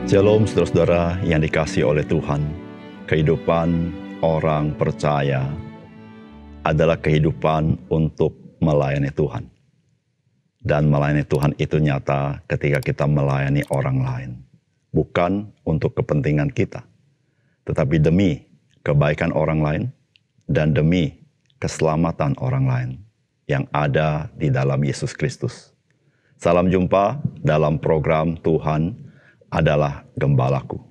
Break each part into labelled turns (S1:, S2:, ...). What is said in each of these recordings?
S1: Shalom saudara-saudara yang dikasihi oleh Tuhan. Kehidupan orang percaya adalah kehidupan untuk melayani Tuhan. Dan melayani Tuhan itu nyata ketika kita melayani orang lain. Bukan untuk kepentingan kita, tetapi demi kebaikan orang lain dan demi keselamatan orang lain yang ada di dalam Yesus Kristus. Salam jumpa dalam program Tuhan adalah Gembalaku.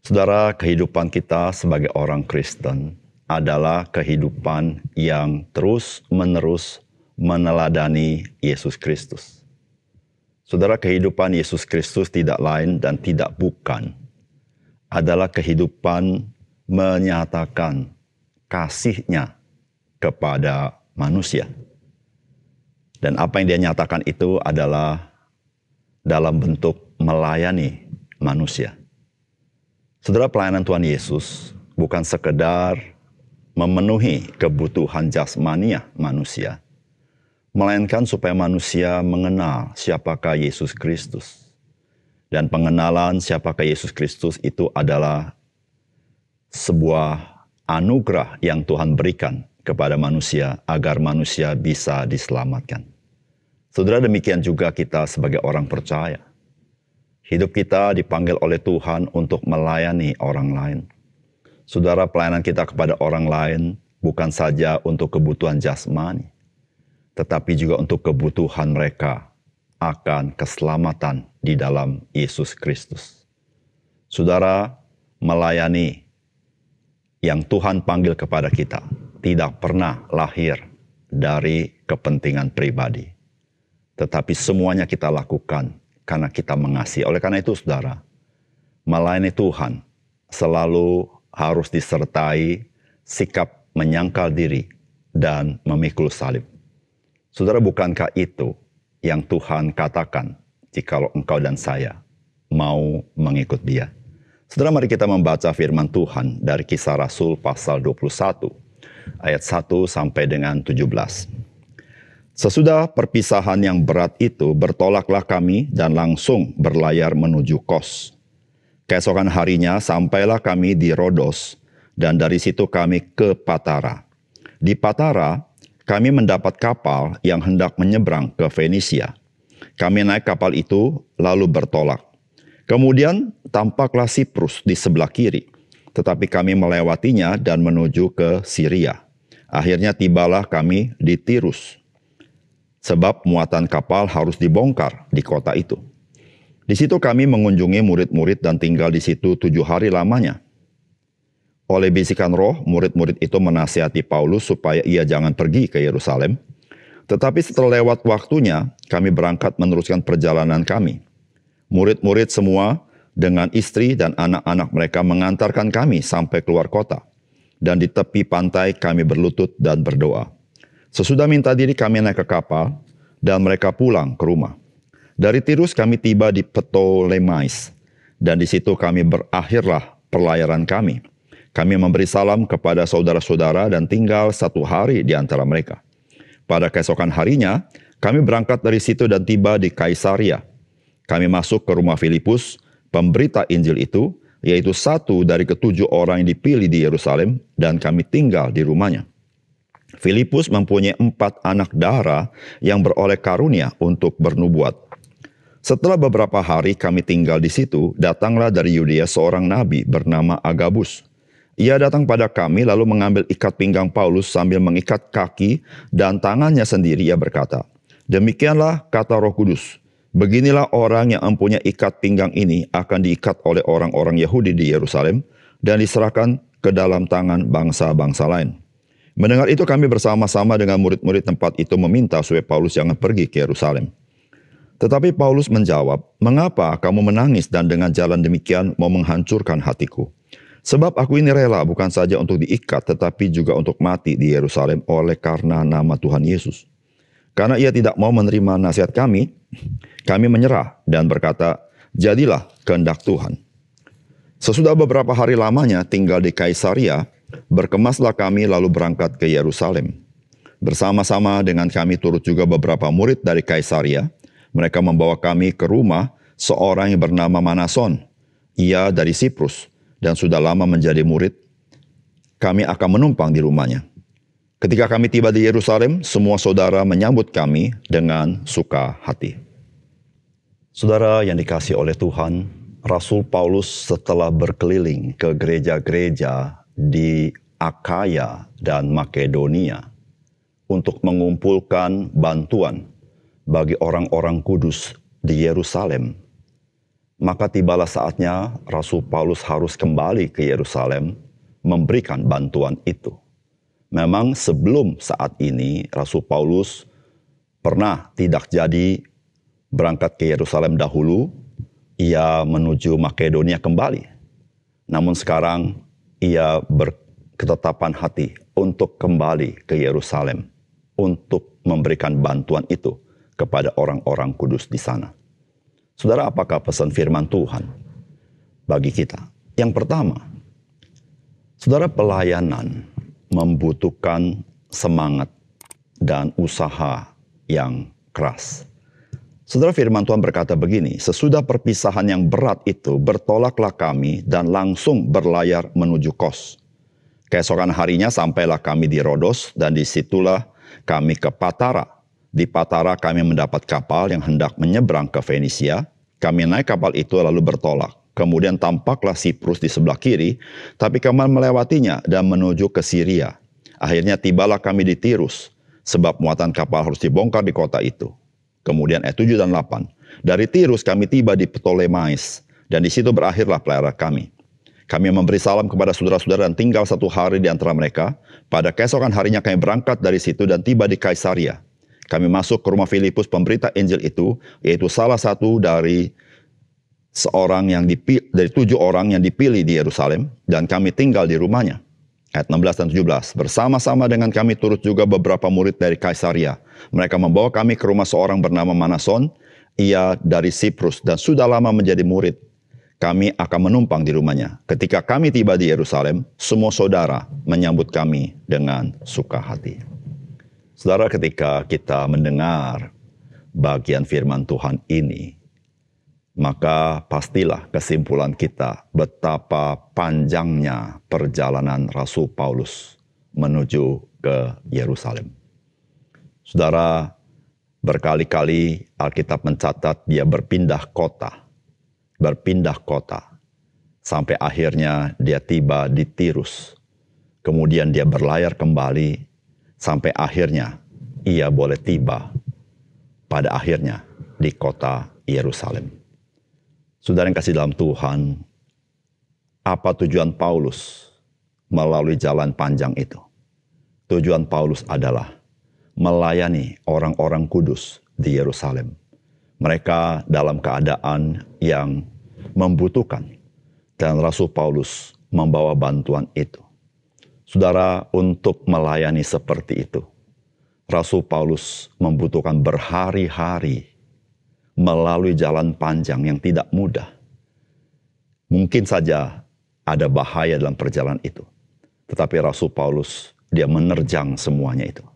S1: Saudara, kehidupan kita sebagai orang Kristen adalah kehidupan yang terus-menerus meneladani Yesus Kristus. Saudara, kehidupan Yesus Kristus tidak lain dan tidak bukan adalah kehidupan menyatakan kasih-Nya kepada manusia. Dan apa yang dia nyatakan itu adalah dalam bentuk melayani manusia. Saudara, pelayanan Tuhan Yesus bukan sekedar memenuhi kebutuhan jasmania manusia, melainkan supaya manusia mengenal siapakah Yesus Kristus. Dan pengenalan siapakah Yesus Kristus itu adalah sebuah anugerah yang Tuhan berikan kepada manusia agar manusia bisa diselamatkan. Saudara, demikian juga kita sebagai orang percaya. Hidup kita dipanggil oleh Tuhan untuk melayani orang lain. Saudara, pelayanan kita kepada orang lain bukan saja untuk kebutuhan jasmani, tetapi juga untuk kebutuhan mereka akan keselamatan di dalam Yesus Kristus. Saudara, melayani yang Tuhan panggil kepada kita tidak pernah lahir dari kepentingan pribadi, tetapi semuanya kita lakukan karena kita mengasihi. Oleh karena itu, saudara, melayani Tuhan selalu harus disertai sikap menyangkal diri dan memikul salib. Saudara, bukankah itu yang Tuhan katakan jikalau engkau dan saya mau mengikut Dia? Saudara, mari kita membaca firman Tuhan dari Kisah Rasul pasal 21 ayat 1 sampai dengan 17. Sesudah perpisahan yang berat itu, bertolaklah kami dan langsung berlayar menuju Kos. Keesokan harinya sampailah kami di Rodos, dan dari situ kami ke Patara. Di Patara, kami mendapat kapal yang hendak menyeberang ke Fenisia. Kami naik kapal itu, lalu bertolak. Kemudian tampaklah Siprus di sebelah kiri, tetapi kami melewatinya dan menuju ke Syria. Akhirnya tibalah kami di Tirus, sebab muatan kapal harus dibongkar di kota itu. Di situ kami mengunjungi murid-murid dan tinggal di situ 7 hari lamanya. Oleh bisikan roh, murid-murid itu menasihati Paulus supaya ia jangan pergi ke Yerusalem. Tetapi setelah lewat waktunya, kami berangkat meneruskan perjalanan kami. Murid-murid semua dengan istri dan anak-anak mereka mengantarkan kami sampai keluar kota. Dan di tepi pantai kami berlutut dan berdoa. Sesudah minta diri kami naik ke kapal, dan mereka pulang ke rumah. Dari Tirus kami tiba di Ptolemais, dan di situ kami berakhirlah pelayaran kami. Kami memberi salam kepada saudara-saudara dan tinggal 1 hari di antara mereka. Pada keesokan harinya, kami berangkat dari situ dan tiba di Kaisaria. Kami masuk ke rumah Filipus, pemberita Injil itu, yaitu satu dari ke-7 orang yang dipilih di Yerusalem, dan kami tinggal di rumahnya. Filipus mempunyai 4 anak darah yang beroleh karunia untuk bernubuat. Setelah beberapa hari kami tinggal di situ, datanglah dari Yudea seorang nabi bernama Agabus. Ia datang pada kami lalu mengambil ikat pinggang Paulus sambil mengikat kaki dan tangannya sendiri. Ia berkata, "Demikianlah kata Roh Kudus, beginilah orang yang mempunyai ikat pinggang ini akan diikat oleh orang-orang Yahudi di Yerusalem dan diserahkan ke dalam tangan bangsa-bangsa lain." Mendengar itu kami bersama-sama dengan murid-murid tempat itu meminta supaya Paulus jangan pergi ke Yerusalem. Tetapi Paulus menjawab, "Mengapa kamu menangis dan dengan jalan demikian mau menghancurkan hatiku? Sebab aku ini rela bukan saja untuk diikat tetapi juga untuk mati di Yerusalem oleh karena nama Tuhan Yesus." Karena ia tidak mau menerima nasihat kami menyerah dan berkata, "Jadilah kehendak Tuhan." Sesudah beberapa hari lamanya tinggal di Kaisaria, berkemaslah kami lalu berangkat ke Yerusalem. Bersama-sama dengan kami turut juga beberapa murid dari Kaisaria. Mereka membawa kami ke rumah seorang yang bernama Manason. Ia dari Siprus dan sudah lama menjadi murid. Kami akan menumpang di rumahnya. Ketika kami tiba di Yerusalem, semua saudara menyambut kami dengan suka hati." Saudara yang dikasihi oleh Tuhan, Rasul Paulus setelah berkeliling ke gereja-gereja di Akaya dan Makedonia untuk mengumpulkan bantuan bagi orang-orang kudus di Yerusalem, maka tibalah saatnya Rasul Paulus harus kembali ke Yerusalem memberikan bantuan itu. Memang sebelum saat ini Rasul Paulus pernah tidak jadi berangkat ke Yerusalem dahulu, ia menuju Makedonia kembali. Namun sekarang ia berketetapan hati untuk kembali ke Yerusalem untuk memberikan bantuan itu kepada orang-orang kudus di sana. Saudara, apakah pesan firman Tuhan bagi kita? Yang pertama, saudara, pelayanan membutuhkan semangat dan usaha yang keras. Saudara, firman Tuhan berkata begini, "Sesudah perpisahan yang berat itu, bertolaklah kami dan langsung berlayar menuju Kos. Keesokan harinya sampailah kami di Rodos dan disitulah kami ke Patara. Di Patara kami mendapat kapal yang hendak menyeberang ke Fenisia. Kami naik kapal itu lalu bertolak. Kemudian tampaklah Siprus di sebelah kiri, tapi kami melewatinya dan menuju ke Syria. Akhirnya tibalah kami di Tirus, sebab muatan kapal harus dibongkar di kota itu." Kemudian ayat 7 dan 8. "Dari Tirus kami tiba di Ptolemais, dan di situ berakhirlah pelayaran kami. Kami memberi salam kepada saudara-saudara dan tinggal 1 hari di antara mereka. Pada keesokan harinya kami berangkat dari situ dan tiba di Kaisaria. Kami masuk ke rumah Filipus pemberita Injil itu, yaitu salah satu dari 7 orang yang dipilih di Yerusalem, dan kami tinggal di rumahnya." Ayat 16 dan 17. "Bersama-sama dengan kami turut juga beberapa murid dari Kaisaria. Mereka membawa kami ke rumah seorang bernama Manason. Ia dari Siprus dan sudah lama menjadi murid. Kami akan menumpang di rumahnya. Ketika kami tiba di Yerusalem, semua saudara menyambut kami dengan suka hati." Saudara, ketika kita mendengar bagian firman Tuhan ini, maka pastilah kesimpulan kita betapa panjangnya perjalanan Rasul Paulus menuju ke Yerusalem. Saudara, berkali-kali Alkitab mencatat dia berpindah kota, sampai akhirnya dia tiba di Tirus. Kemudian dia berlayar kembali, sampai akhirnya ia boleh tiba pada akhirnya di kota Yerusalem. Saudara yang kasih dalam Tuhan, apa tujuan Paulus melalui jalan panjang itu? Tujuan Paulus adalah melayani orang-orang kudus di Yerusalem. Mereka dalam keadaan yang membutuhkan, dan Rasul Paulus membawa bantuan itu. Saudara, untuk melayani seperti itu, Rasul Paulus membutuhkan berhari-hari melalui jalan panjang yang tidak mudah. Mungkin saja ada bahaya dalam perjalanan itu, tetapi Rasul Paulus, dia menerjang semuanya itu.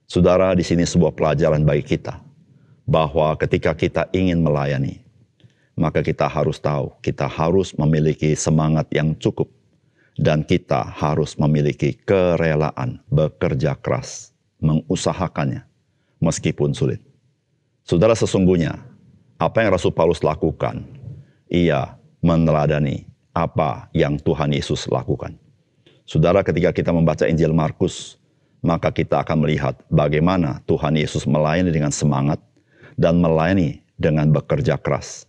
S1: Saudara, di sini sebuah pelajaran bagi kita, bahwa ketika kita ingin melayani, maka kita harus tahu, kita harus memiliki semangat yang cukup, dan kita harus memiliki kerelaan bekerja keras, mengusahakannya, meskipun sulit. Saudara, sesungguhnya apa yang Rasul Paulus lakukan, ia meneladani apa yang Tuhan Yesus lakukan. Saudara, ketika kita membaca Injil Markus, maka kita akan melihat bagaimana Tuhan Yesus melayani dengan semangat dan melayani dengan bekerja keras.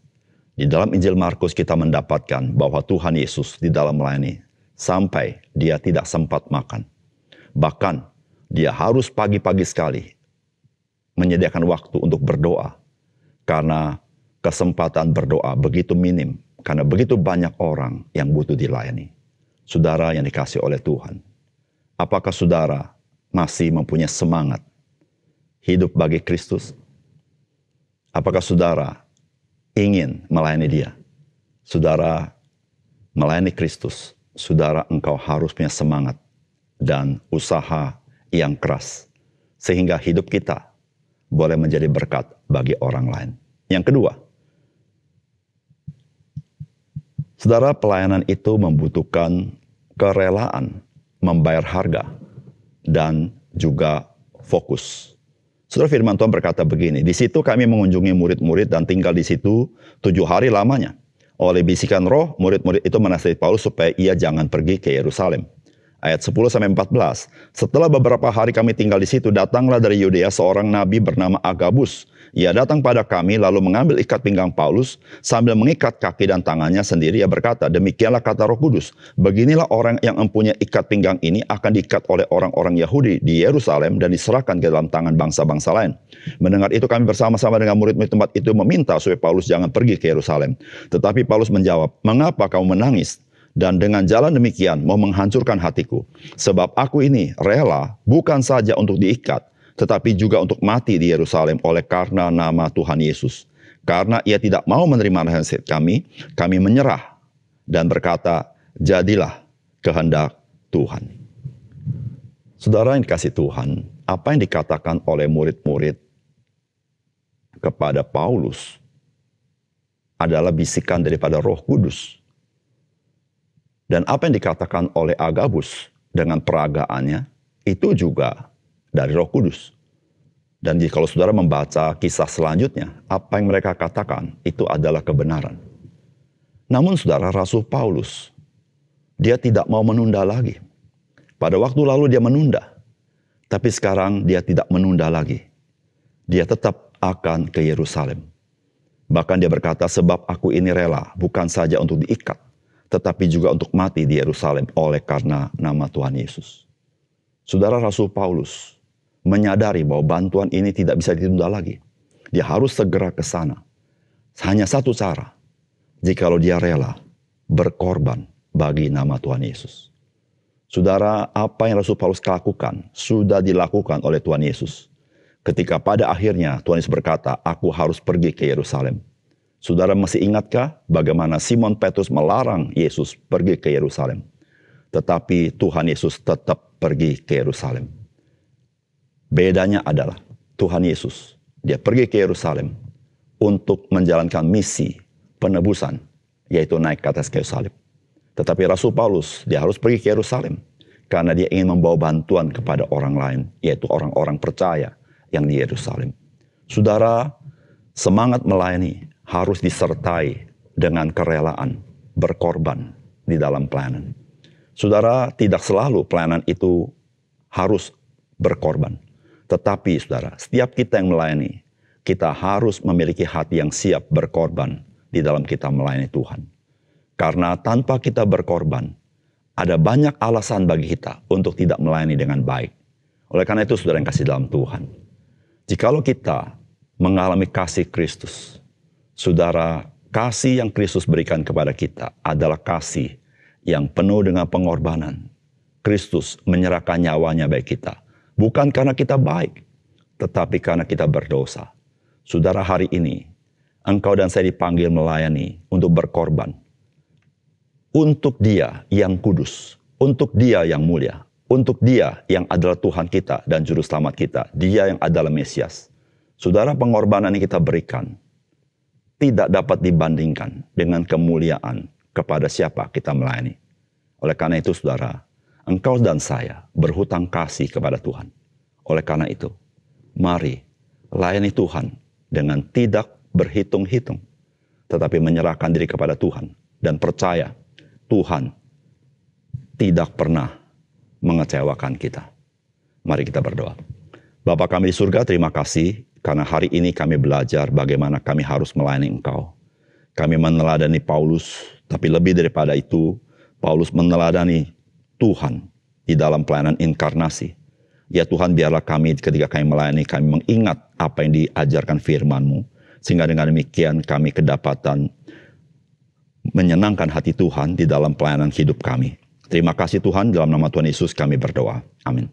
S1: Di dalam Injil Markus kita mendapatkan bahwa Tuhan Yesus di dalam melayani sampai dia tidak sempat makan. Bahkan dia harus pagi-pagi sekali menyediakan waktu untuk berdoa, karena kesempatan berdoa begitu minim, karena begitu banyak orang yang butuh dilayani. Saudara yang dikasihi oleh Tuhan, apakah saudara masih mempunyai semangat hidup bagi Kristus? Apakah saudara ingin melayani Dia? Saudara, melayani Kristus, saudara, engkau harus punya semangat dan usaha yang keras, sehingga hidup kita boleh menjadi berkat bagi orang lain. Yang kedua, Saudara, pelayanan itu membutuhkan kerelaan, membayar harga, dan juga fokus. Saudara, firman Tuhan berkata begini, di situ kami mengunjungi murid-murid dan tinggal di situ 7 hari lamanya. Oleh bisikan roh, murid-murid itu menasihati Paulus supaya ia jangan pergi ke Yerusalem. Ayat 10-14. Setelah beberapa hari kami tinggal di situ, datanglah dari Yudea seorang nabi bernama Agabus. Ia datang pada kami lalu mengambil ikat pinggang Paulus sambil mengikat kaki dan tangannya sendiri. Ia berkata, demikianlah kata Roh Kudus. Beginilah orang yang mempunyai ikat pinggang ini akan diikat oleh orang-orang Yahudi di Yerusalem dan diserahkan ke dalam tangan bangsa-bangsa lain. Mendengar itu kami bersama-sama dengan murid-murid tempat itu meminta supaya Paulus jangan pergi ke Yerusalem. Tetapi Paulus menjawab, mengapa kamu menangis? Dan dengan jalan demikian mau menghancurkan hatiku. Sebab aku ini rela bukan saja untuk diikat, tetapi juga untuk mati di Yerusalem oleh karena nama Tuhan Yesus. Karena ia tidak mau menerima nasihat kami menyerah dan berkata, jadilah kehendak Tuhan. Saudara yang dikasih Tuhan, apa yang dikatakan oleh murid-murid kepada Paulus adalah bisikan daripada Roh Kudus. Dan apa yang dikatakan oleh Agabus dengan peragaannya, itu juga dari Roh Kudus. Dan kalau saudara membaca kisah selanjutnya, apa yang mereka katakan, itu adalah kebenaran. Namun saudara, Rasul Paulus, dia tidak mau menunda lagi. Pada waktu lalu dia menunda, tapi sekarang dia tidak menunda lagi. Dia tetap akan ke Yerusalem. Bahkan dia berkata, sebab aku ini rela, bukan saja untuk diikat, tetapi juga untuk mati di Yerusalem oleh karena nama Tuhan Yesus. Saudara, Rasul Paulus menyadari bahwa bantuan ini tidak bisa ditunda lagi. Dia harus segera ke sana. Hanya satu cara, jikalau dia rela berkorban bagi nama Tuhan Yesus. Saudara, apa yang Rasul Paulus lakukan sudah dilakukan oleh Tuhan Yesus. Ketika pada akhirnya Tuhan Yesus berkata, aku harus pergi ke Yerusalem. Saudara masih ingatkah bagaimana Simon Petrus melarang Yesus pergi ke Yerusalem? Tetapi Tuhan Yesus tetap pergi ke Yerusalem. Bedanya adalah Tuhan Yesus, dia pergi ke Yerusalem untuk menjalankan misi penebusan, yaitu naik ke atas kayu salib. Tetapi Rasul Paulus, dia harus pergi ke Yerusalem karena dia ingin membawa bantuan kepada orang lain, yaitu orang-orang percaya yang di Yerusalem. Saudara, semangat melayani harus disertai dengan kerelaan, berkorban di dalam pelayanan. Saudara, tidak selalu pelayanan itu harus berkorban. Tetapi saudara, setiap kita yang melayani, kita harus memiliki hati yang siap berkorban di dalam kita melayani Tuhan. Karena tanpa kita berkorban, ada banyak alasan bagi kita untuk tidak melayani dengan baik. Oleh karena itu saudara yang kasih dalam Tuhan, jikalau kita mengalami kasih Kristus, saudara, kasih yang Kristus berikan kepada kita adalah kasih yang penuh dengan pengorbanan. Kristus menyerahkan nyawanya bagi kita. Bukan karena kita baik, tetapi karena kita berdosa. Saudara, hari ini, engkau dan saya dipanggil melayani untuk berkorban. Untuk Dia yang kudus, untuk Dia yang mulia, untuk Dia yang adalah Tuhan kita dan Juru Selamat kita. Dia yang adalah Mesias. Saudara, pengorbanan yang kita berikan tidak dapat dibandingkan dengan kemuliaan kepada siapa kita melayani. Oleh karena itu saudara, engkau dan saya berhutang kasih kepada Tuhan. Oleh karena itu, mari layani Tuhan dengan tidak berhitung-hitung, tetapi menyerahkan diri kepada Tuhan dan percaya Tuhan tidak pernah mengecewakan kita. Mari kita berdoa. Bapa kami di surga, terima kasih karena hari ini kami belajar bagaimana kami harus melayani Engkau. Kami meneladani Paulus, tapi lebih daripada itu, Paulus meneladani Tuhan di dalam pelayanan inkarnasi. Ya Tuhan, biarlah kami ketika kami melayani, kami mengingat apa yang diajarkan firman-Mu, sehingga dengan demikian kami kedapatan menyenangkan hati Tuhan di dalam pelayanan hidup kami. Terima kasih Tuhan, dalam nama Tuhan Yesus kami berdoa. Amin.